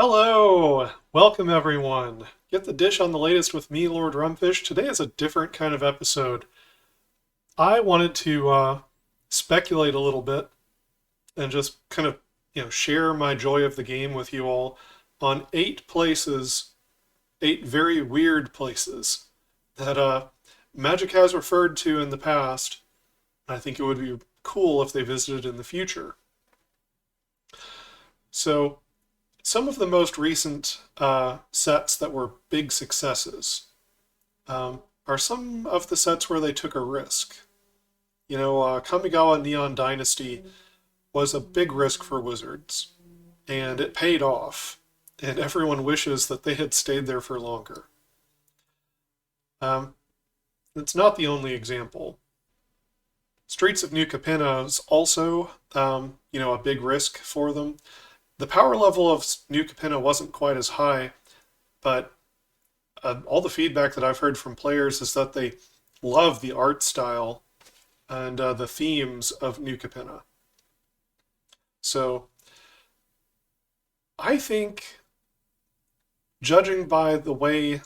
Hello! Welcome everyone. Get the dish on the latest with me, Lord Rumfish. Today is a different kind of episode. I wanted to speculate a little bit and just kind of, share my joy of the game with you all on 8 places, 8 very weird places that Magic has referred to in the past. I think it would be cool if they visited in the future. So, some of the most recent sets that were big successes are some of the sets where they took a risk. Kamigawa Neon Dynasty was a big risk for Wizards, and it paid off, and everyone wishes that they had stayed there for longer. Um, it's not the only example. Streets of New Capenna is also, a big risk for them. The power level of New Capenna wasn't quite as high, but all the feedback that I've heard from players is that they love the art style and the themes of New Capenna. So I think, judging by the way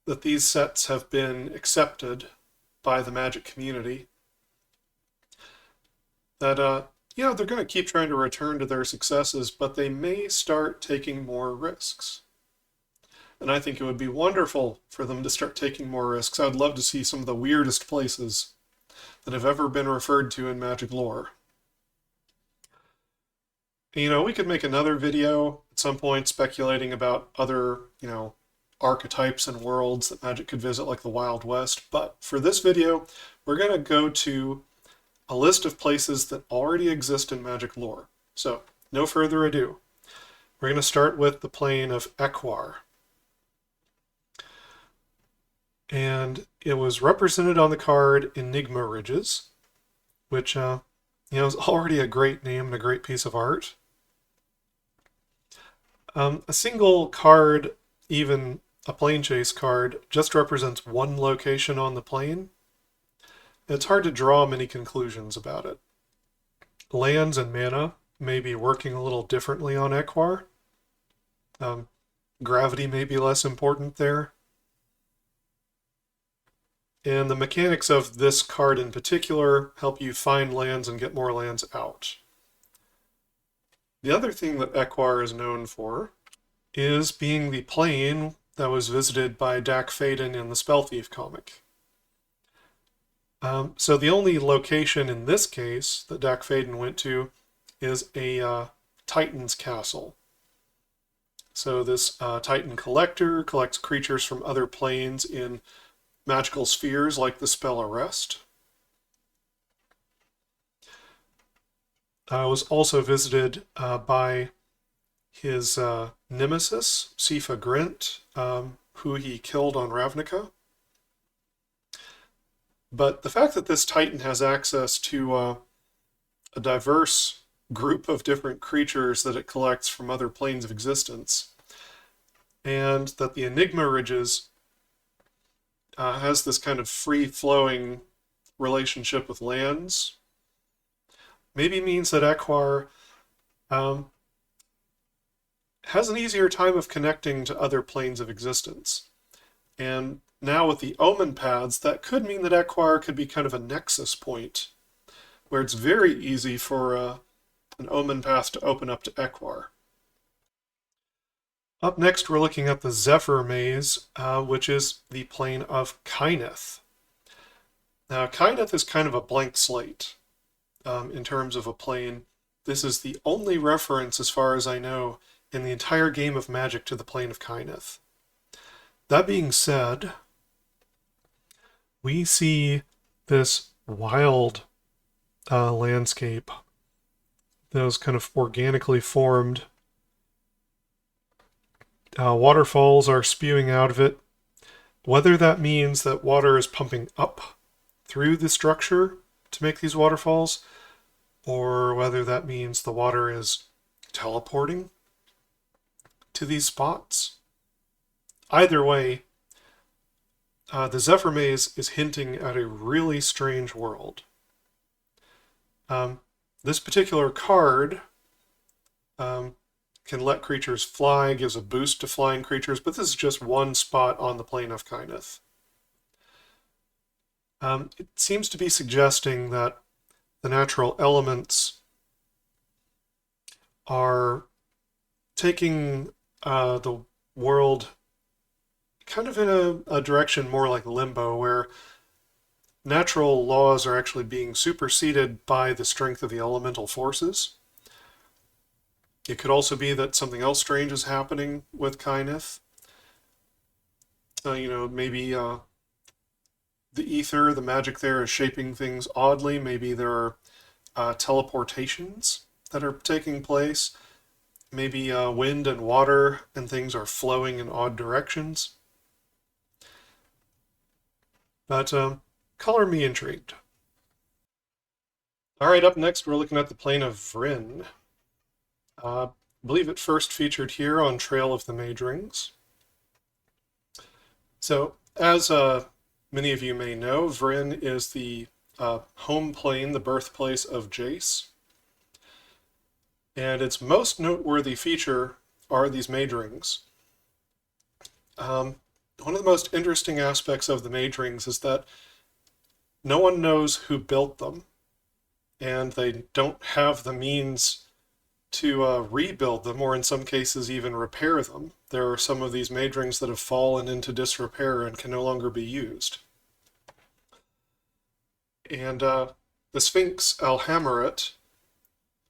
that these sets have been accepted by the Magic community, that they're going to keep trying to return to their successes, but they may start taking more risks. And I think it would be wonderful for them to start taking more risks. I'd love to see some of the weirdest places that have ever been referred to in Magic lore. We could make another video at some point speculating about other, archetypes and worlds that Magic could visit, like the Wild West. But for this video, we're going to go to a list of places that already exist in Magic lore. So, no further ado. We're going to start with the plane of Echoir. And it was represented on the card Enigma Ridges, which, is already a great name and a great piece of art. A single card, even a plane chase card, just represents one location on the plane. It's hard to draw many conclusions about it. Lands and mana may be working a little differently on Echoir. Gravity may be less important there. And the mechanics of this card in particular help you find lands and get more lands out. The other thing that Echoir is known for is being the plane that was visited by Dak Faden in the Spell Thief comic. So the only location in this case that Dak Faden went to is a Titan's castle. So this Titan collector collects creatures from other planes in magical spheres like the spell Arrest. Was also visited by his nemesis, Sifa Grint, who he killed on Ravnica. But the fact that this Titan has access to a diverse group of different creatures that it collects from other planes of existence, and that the Enigma Ridges has this kind of free-flowing relationship with lands, maybe means that Echoir has an easier time of connecting to other planes of existence. And now with the Omen paths, that could mean that Echoir could be kind of a nexus point, where it's very easy for an Omen path to open up to Echoir. Up next, we're looking at the Zephyr Maze, which is the plane of Kyneth. Now, Kyneth is kind of a blank slate in terms of a plane. This is the only reference, as far as I know, in the entire game of Magic to the plane of Kyneth. That being said, we see this wild landscape, those kind of organically formed waterfalls are spewing out of it. Whether that means that water is pumping up through the structure to make these waterfalls, or whether that means the water is teleporting to these spots. Either way, the Zephyr Maze is hinting at a really strange world. This particular card can let creatures fly, gives a boost to flying creatures, but this is just one spot on the plane of Kyneth. It seems to be suggesting that the natural elements are taking the world kind of in a direction more like limbo, where natural laws are actually being superseded by the strength of the elemental forces. It could also be that something else strange is happening with Kyneth. Maybe the ether, the magic there is shaping things oddly. Maybe there are teleportations that are taking place. Maybe wind and water and things are flowing in odd directions. But color me intrigued. All right, up next we're looking at the plane of Vryn. I believe it first featured here on Trail of the Mage Rings. So, as many of you may know, Vryn is the home plane, the birthplace of Jace. And its most noteworthy feature are these Mage Rings. One of the most interesting aspects of the Mage Rings is that no one knows who built them, and they don't have the means to rebuild them, or in some cases even repair them. There are some of these Mage Rings that have fallen into disrepair and can no longer be used. And the Sphinx Alhammaret,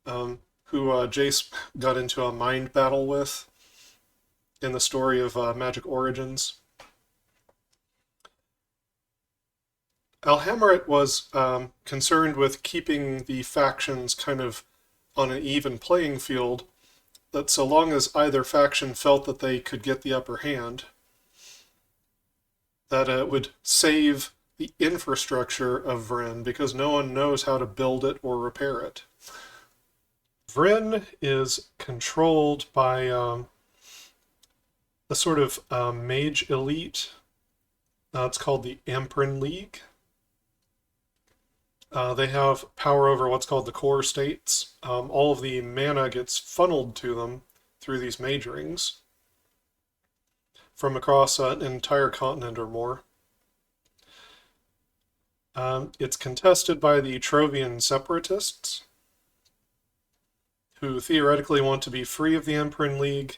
who Jace got into a mind battle with in the story of Magic Origins. Alhammaret was concerned with keeping the factions kind of on an even playing field, that so long as either faction felt that they could get the upper hand, that it would save the infrastructure of Vryn, because no one knows how to build it or repair it. Vryn is controlled by a sort of mage elite. It's called the Amprin League. They have power over what's called the core states. All of the mana gets funneled to them through these mage rings from across an entire continent or more. It's contested by the Trovian separatists, who theoretically want to be free of the Amprin League,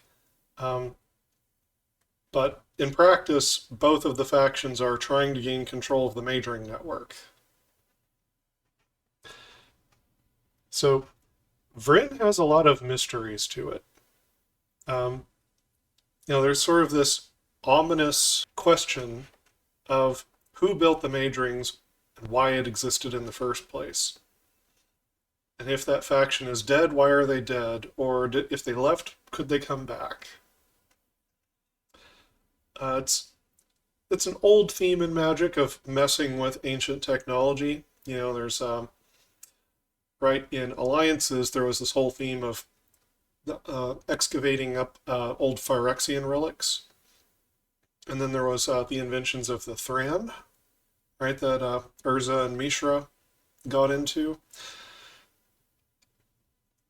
but in practice, both of the factions are trying to gain control of the Mage Ring network. So, Vryn has a lot of mysteries to it. There's sort of this ominous question of who built the Mage Rings and why it existed in the first place. And if that faction is dead, why are they dead? Or if they left, could they come back? It's an old theme in Magic of messing with ancient technology. There's right in Alliances, there was this whole theme of excavating up old Phyrexian relics. And then there was the inventions of the Thran, right, that Urza and Mishra got into.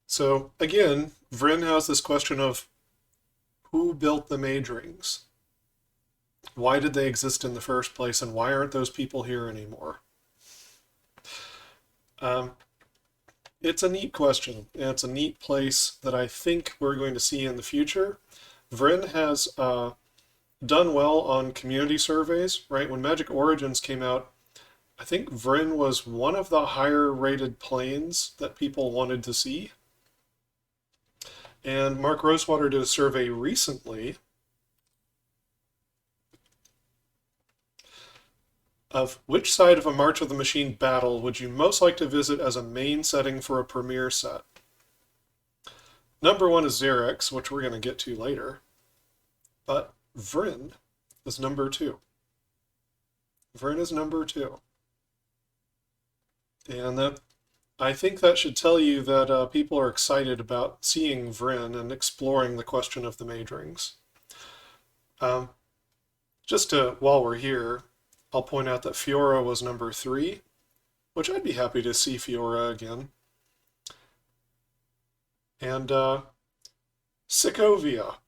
So again, Vryn has this question of who built the Mage Rings? Why did they exist in the first place, and why aren't those people here anymore? It's a neat question, and it's a neat place that I think we're going to see in the future. Vryn has done well on community surveys, right? When Magic Origins came out, I think Vryn was one of the higher rated planes that people wanted to see. And Mark Rosewater did a survey recently of which side of a March of the Machine battle would you most like to visit as a main setting for a premiere set. Number 1 is Xerex, which we're going to get to later, but Vryn is number 2. Vryn is number 2. And I think that should tell you that people are excited about seeing Vryn and exploring the question of the Mage Rings. While we're here, I'll point out that Fiora was number 3, which I'd be happy to see Fiora again. And Segovia.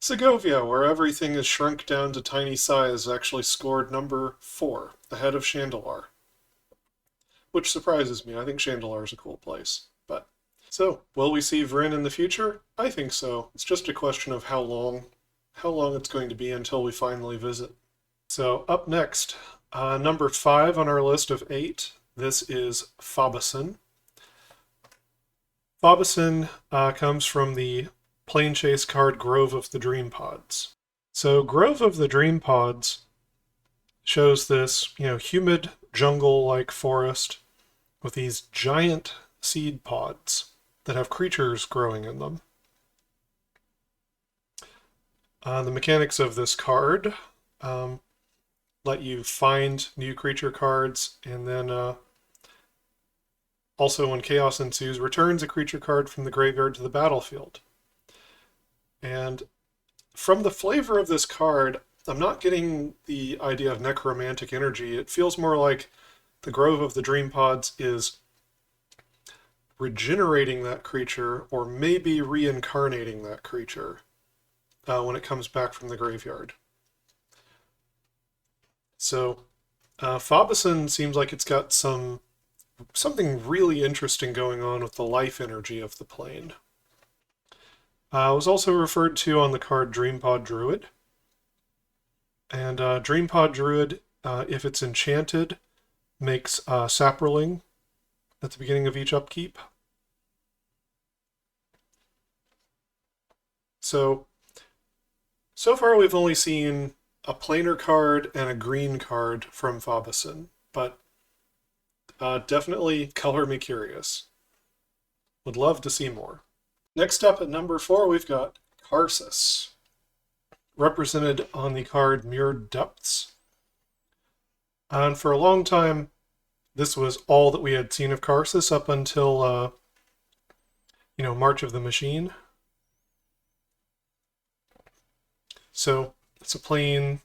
Segovia, where everything is shrunk down to tiny size, actually scored number 4, ahead of Chandelar. Which surprises me. I think Chandelar is a cool place. But so, will we see Vryn in the future? I think so. It's just a question of how long it's going to be until we finally visit. So up next, number 5 on our list of 8. This is Fabasin. Fabasin comes from the Plane Chase card Grove of the Dream Pods. So Grove of the Dream Pods shows this, humid jungle-like forest with these giant seed pods that have creatures growing in them. The mechanics of this card let you find new creature cards, and then also when chaos ensues, returns a creature card from the graveyard to the battlefield. And from the flavor of this card, I'm not getting the idea of necromantic energy. It feels more like the Grove of the Dream Pods is regenerating that creature, or maybe reincarnating that creature when it comes back from the graveyard. So Fabasin seems like it's got something really interesting going on with the life energy of the plane. It was also referred to on the card Dreampod Druid. And Dreampod Druid, if it's enchanted, makes Saproling at the beginning of each upkeep. So far we've only seen a planar card and a green card from Fabasin, but definitely color me curious. Would love to see more. Next up at number 4, we've got Karsus, represented on the card Mirrored Depths. And for a long time, this was all that we had seen of Karsus up until, March of the Machine. So it's a plane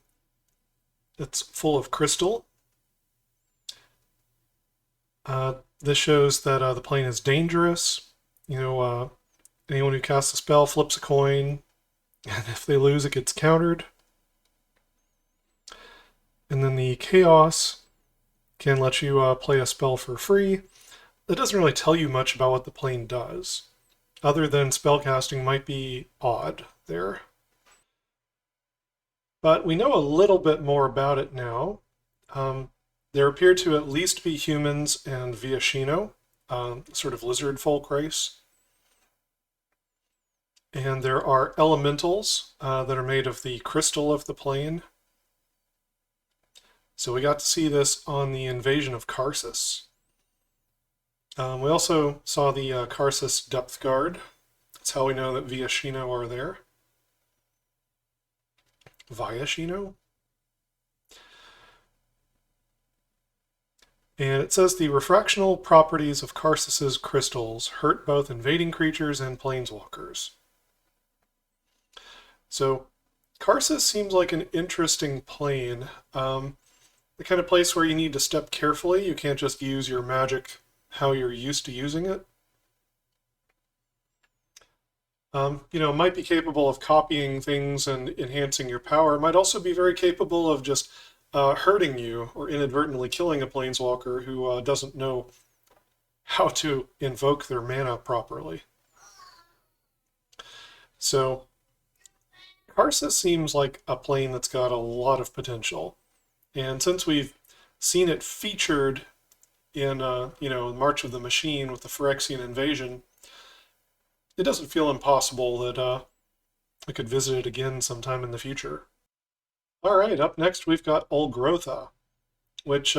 that's full of crystal. This shows that the plane is dangerous. Anyone who casts a spell flips a coin, and if they lose, it gets countered. And then the chaos can let you play a spell for free. That doesn't really tell you much about what the plane does, other than spellcasting might be odd there. But we know a little bit more about it now. There appear to at least be humans and Viashino, sort of lizard folk race. And there are elementals that are made of the crystal of the plane. So we got to see this on the invasion of Karsus. We also saw the Karsus Depth Guard. That's how we know that Viashino are there. Viashino? And it says the refractional properties of Karsus's crystals hurt both invading creatures and planeswalkers. So Karsus seems like an interesting plane. The kind of place where you need to step carefully. You can't just use your magic how you're used to using it. It might be capable of copying things and enhancing your power. It might also be very capable of just hurting you or inadvertently killing a planeswalker who doesn't know how to invoke their mana properly. So Karsus seems like a plane that's got a lot of potential. And since we've seen it featured in, March of the Machine with the Phyrexian invasion, it doesn't feel impossible that we could visit it again sometime in the future. All right, up next we've got Olgrotha, which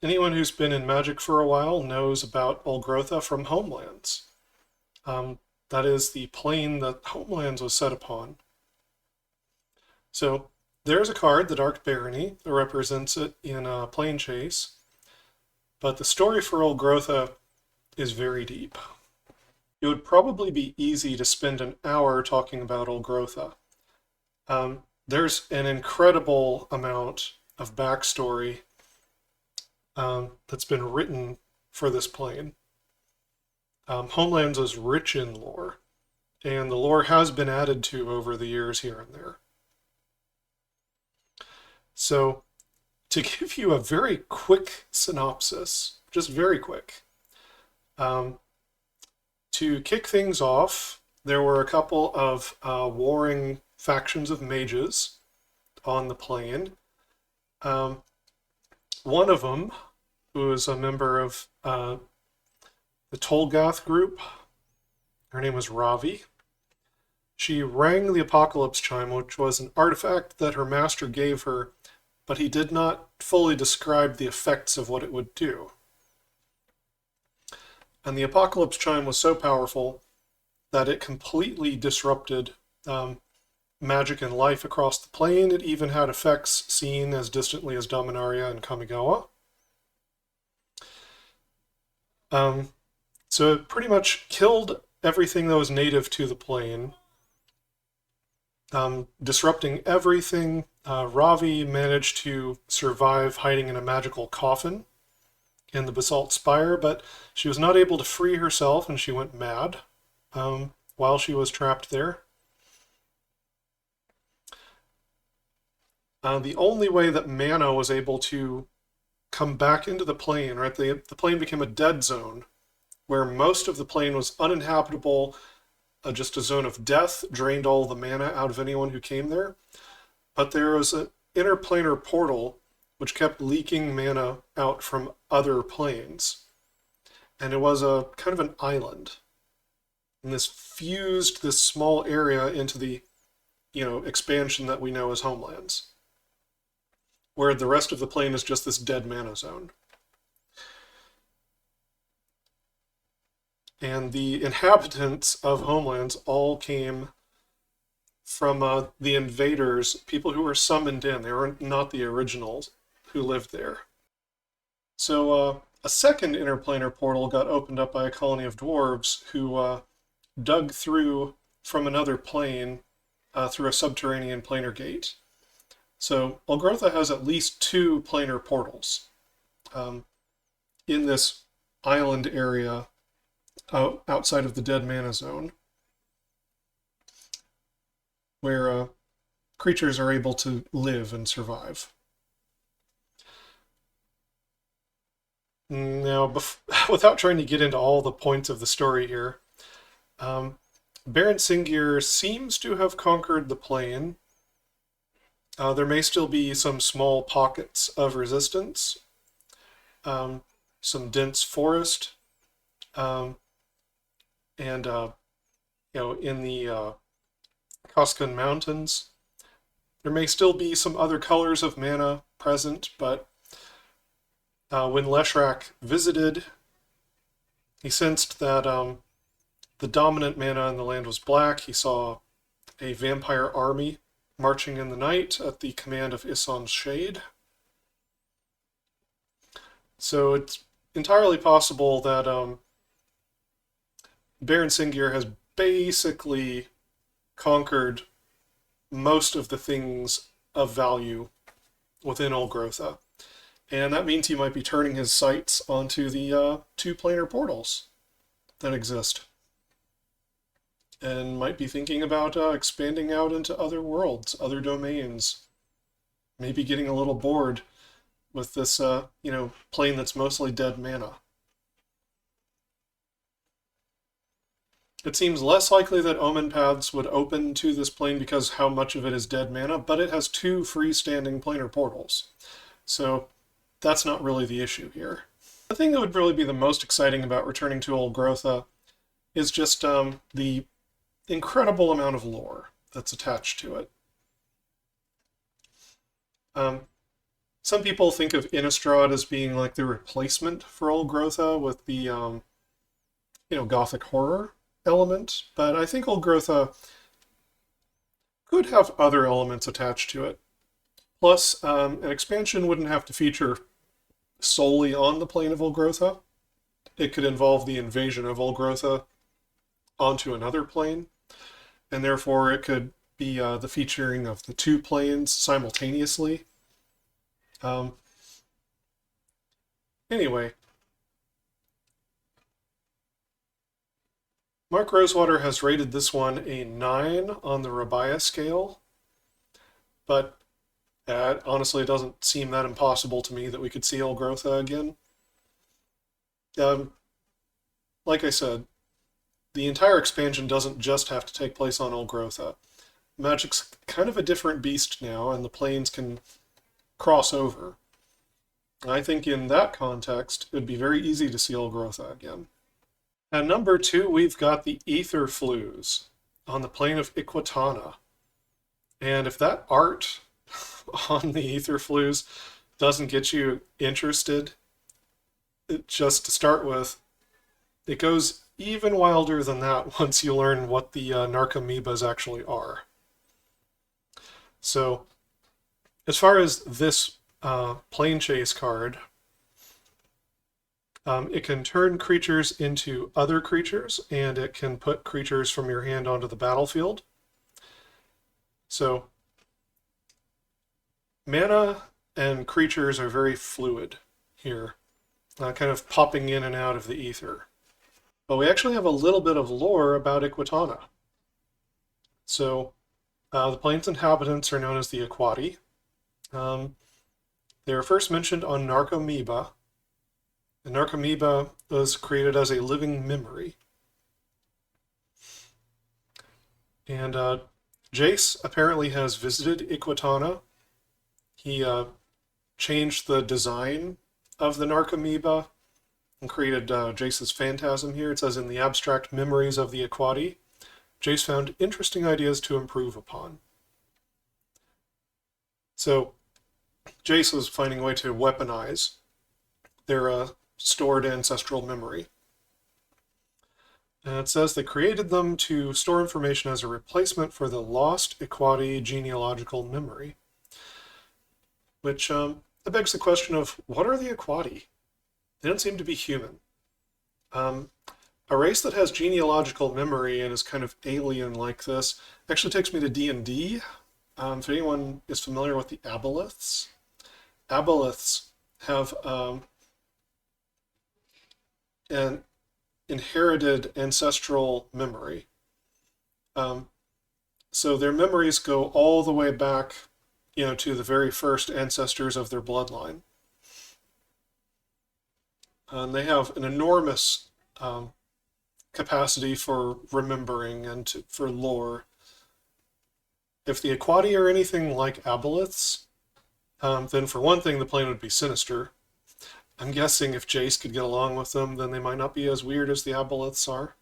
anyone who's been in Magic for a while knows about Olgrotha from Homelands. That is the plane that Homelands was set upon. So there's a card, the Dark Barony, that represents it in Plane Chase. But the story for Olgrotha is very deep. It would probably be easy to spend an hour talking about Olgrotha. There's an incredible amount of backstory that's been written for this plane. Homelands is rich in lore, and the lore has been added to over the years here and there. So, to give you a very quick synopsis, just very quick, to kick things off, there were a couple of warring factions of mages on the plane. One of them, who is a member of the Tolgath group, her name was Ravi. She rang the apocalypse chime, which was an artifact that her master gave her, but he did not fully describe the effects of what it would do. And the apocalypse chime was so powerful that it completely disrupted magic and life across the plane. It even had effects seen as distantly as Dominaria and Kamigawa. So it pretty much killed everything that was native to the plane, disrupting everything. Ravi managed to survive hiding in a magical coffin in the Basalt Spire, but she was not able to free herself, and she went mad while she was trapped there. The only way that mana was able to come back into the plane, right? The plane became a dead zone, where most of the plane was uninhabitable, just a zone of death, drained all the mana out of anyone who came there. But there was an interplanar portal which kept leaking mana out from other planes. And it was a kind of an island. And this fused this small area into the, expansion that we know as Homelands, where the rest of the plane is just this dead mana zone. And the inhabitants of Homelands all came from the invaders, people who were summoned in. They were not the originals who lived there. So a second interplanar portal got opened up by a colony of dwarves who dug through from another plane through a subterranean planar gate. So Olgrotha has at least 2 planar portals in this island area outside of the dead mana zone, where creatures are able to live and survive. Now, without trying to get into all the points of the story here, Baron Singir seems to have conquered the plane. There may still be some small pockets of resistance, some dense forest, and in the Koskan Mountains, there may still be some other colors of mana present, but when Leshrac visited, he sensed that the dominant mana in the land was black. He saw a vampire army marching in the night at the command of Ison's Shade. So it's entirely possible that Baron Singir has basically conquered most of the things of value within Olgrotha. And that means he might be turning his sights onto the 2 planar portals that exist. And might be thinking about expanding out into other worlds, other domains. Maybe getting a little bored with this, plane that's mostly dead mana. It seems less likely that Omen Paths would open to this plane because how much of it is dead mana, but it has 2 freestanding planar portals. So that's not really the issue here. The thing that would really be the most exciting about returning to Olgrotha is just the incredible amount of lore that's attached to it. Some people think of Innistrad as being like the replacement for Olgrotha with the, Gothic horror element, but I think Olgrotha could have other elements attached to it. Plus, an expansion wouldn't have to feature solely on the plane of Olgrotha. It could involve the invasion of Olgrotha onto another plane, and therefore it could be the featuring of the 2 planes simultaneously. Anyway, Mark Rosewater has rated this one a 9 on the Rabia scale, but honestly, it doesn't seem that impossible to me that we could see Elgrotha again. Um, like I said, the entire expansion doesn't just have to take place on Elgrotha. Magic's kind of a different beast now, and the planes can cross over. I think in that context, it would be very easy to see Elgrotha again. At number 2, we've got the Ether Flues on the plane of Iquitana. And if that art on the Ether Flues doesn't get you interested, just to start with, it goes even wilder than that once you learn what the Narcomoebas actually are. So, as far as this plane chase card, it can turn creatures into other creatures, and it can put creatures from your hand onto the battlefield. So, mana and creatures are very fluid here, kind of popping in and out of the ether. But we actually have a little bit of lore about Iquitana. So, the plane's inhabitants are known as the Aquati. They were first mentioned on Narcomoeba. The Narcomoeba was created as a living memory. And Jace apparently has visited Iquitana. He changed the design of the Narcomoeba and created Jace's phantasm here. It says, in the abstract memories of the Aquati, Jace found interesting ideas to improve upon. So Jace was finding a way to weaponize their stored ancestral memory. And it says they created them to store information as a replacement for the lost Aquati genealogical memory. Which it begs the question of, what are the Aquati? They don't seem to be human. A race that has genealogical memory and is kind of alien like this actually takes me to D&D. If anyone is familiar with the aboleths, aboleths have an inherited ancestral memory. So their memories go all the way back, to the very first ancestors of their bloodline. And they have an enormous capacity for remembering and for lore. If the Aquati are anything like aboleths, then for one thing, the plane would be sinister. I'm guessing if Jace could get along with them, then they might not be as weird as the aboleths are.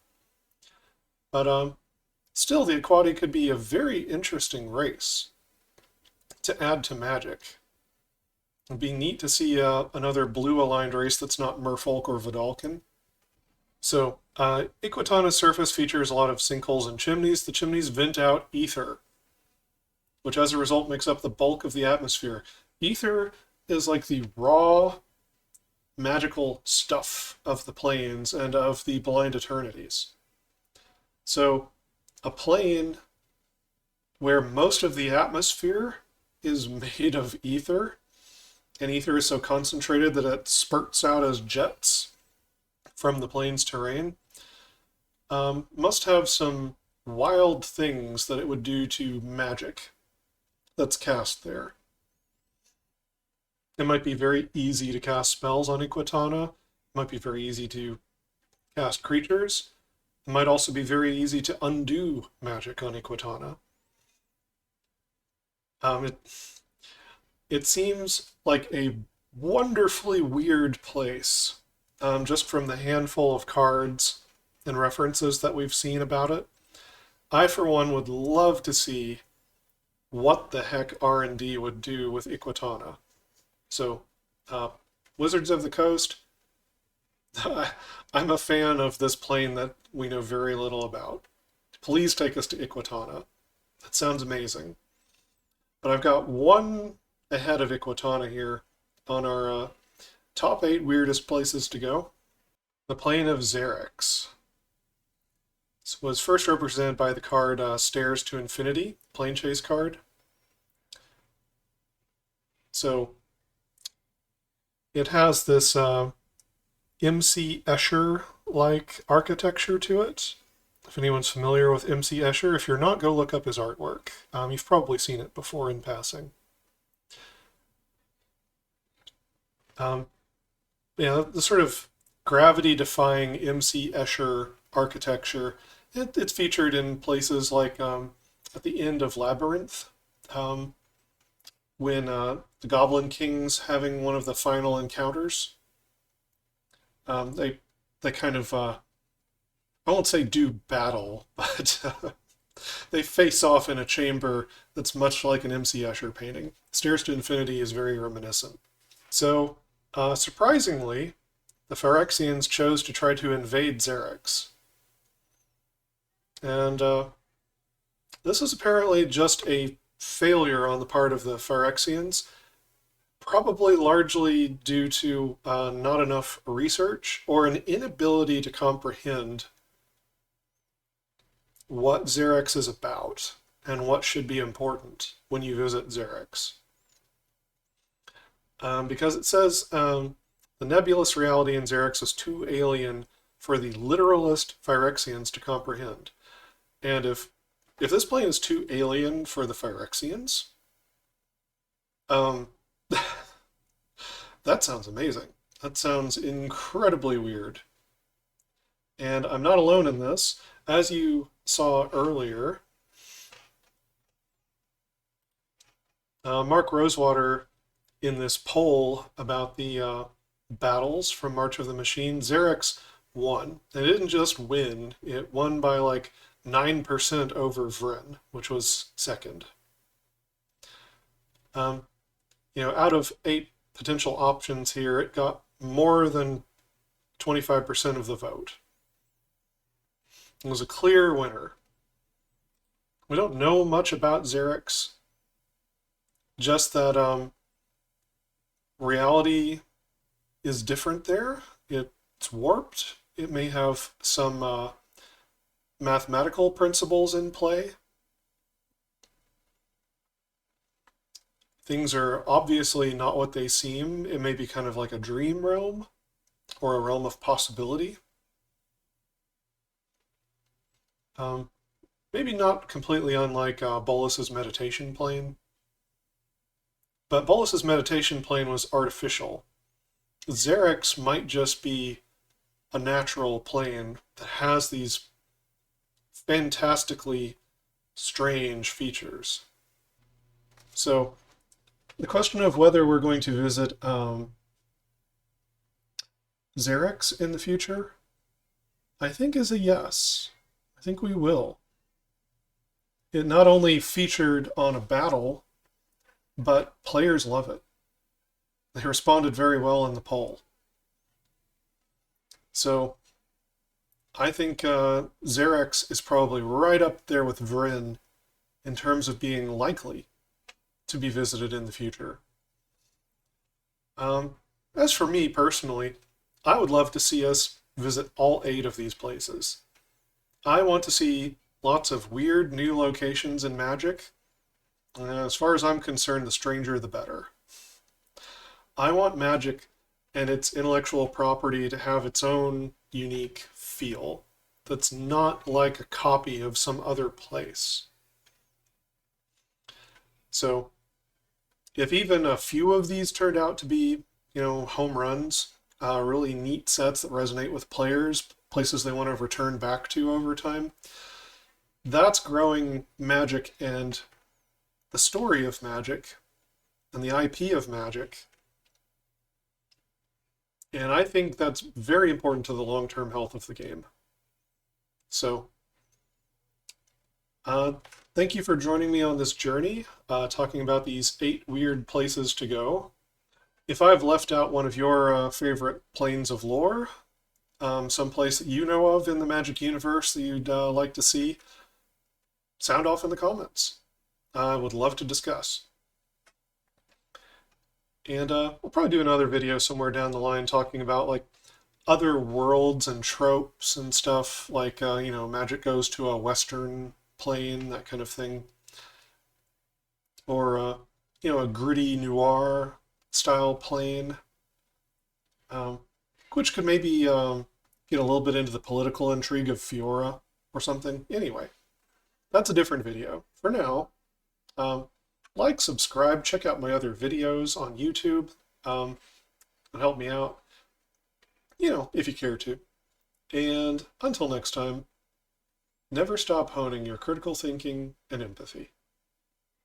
But still, the Aquati could be a very interesting race to add to Magic. It'd be neat to see another blue-aligned race that's not Merfolk or Vidalcan. So, Iquitana's surface features a lot of sinkholes and chimneys. The chimneys vent out ether, which as a result makes up the bulk of the atmosphere. Ether is like the raw magical stuff of the planes and of the blind eternities. So a plane where most of the atmosphere is made of ether, and ether is so concentrated that it spurts out as jets from the plane's terrain, must have some wild things that it would do to magic that's cast there. It might be very easy to cast spells on Iquitana. It might be very easy to cast creatures. It might also be very easy to undo magic on Iquitana. It seems like a wonderfully weird place, just from the handful of cards and references that we've seen about it. I, for one, would love to see what the heck R&D would do with Iquitana. So, Wizards of the Coast, I'm a fan of this plane that we know very little about. Please take us to Iquitana. That sounds amazing. But I've got one ahead of Iquitana here on our top 8 weirdest places to go. The plane of Xerex. This was first represented by the card Stairs to Infinity, plane chase card. So it has this MC Escher-like architecture to it. If anyone's familiar with MC Escher, if you're not, go look up his artwork. You've probably seen it before in passing. Yeah, the sort of gravity-defying MC Escher architecture, it's featured in places like at the end of Labyrinth, um, when the Goblin King's having one of the final encounters. They kind of I won't say do battle, but they face off in a chamber that's much like an MC Escher painting. Stairs to Infinity is very reminiscent. So, surprisingly, the Phyrexians chose to try to invade Xerex. And this is apparently just a failure on the part of the Phyrexians, probably largely due to not enough research or an inability to comprehend what Xerex is about and what should be important when you visit Xerex. Because it says the nebulous reality in Xerex is too alien for the literalist Phyrexians to comprehend. And if this plane is too alien for the Phyrexians, that sounds amazing. That sounds incredibly weird. And I'm not alone in this. As you saw earlier, Mark Rosewater, in this poll about the battles from March of the Machine, Xerex won. It didn't just win, it won by like 9% over Vryn, which was second. Out of 8 potential options here, it got more than 25% of the vote. It was a clear winner. We don't know much about Xerex, just that reality is different there. It's warped. It may have some mathematical principles in play. Things are obviously not what they seem. It may be kind of like a dream realm or a realm of possibility. Maybe not completely unlike Bolus's meditation plane, but Bolus's meditation plane was artificial. Xerex might just be a natural plane that has these fantastically strange features. So the question of whether we're going to visit Xerex in the future, I think is a yes. I think we will. It not only featured on a battle, but players love it. They responded very well in the poll. So I think Xerex is probably right up there with Vryn in terms of being likely to be visited in the future. As for me personally, I would love to see us visit all 8 of these places. I want to see lots of weird new locations in Magic. As far as I'm concerned, the stranger the better. I want Magic and its intellectual property to have its own unique feel that's not like a copy of some other place. So if even a few of these turned out to be, home runs, really neat sets that resonate with players, places they want to return back to over time, that's growing Magic and the story of Magic and the IP of Magic. And I think that's very important to the long-term health of the game. So, thank you for joining me on this journey, talking about these 8 weird places to go. If I've left out one of your favorite planes of lore, some place that you know of in the Magic universe that you'd like to see, sound off in the comments. I would love to discuss. And we'll probably do another video somewhere down the line talking about like other worlds and tropes and stuff, like Magic goes to a Western plane, that kind of thing, or a gritty noir style plane, which could maybe get a little bit into the political intrigue of Fiora. or something. Anyway, that's a different video. For now, like, subscribe, check out my other videos on YouTube. It'll help me out, if you care to. And until next time, never stop honing your critical thinking and empathy.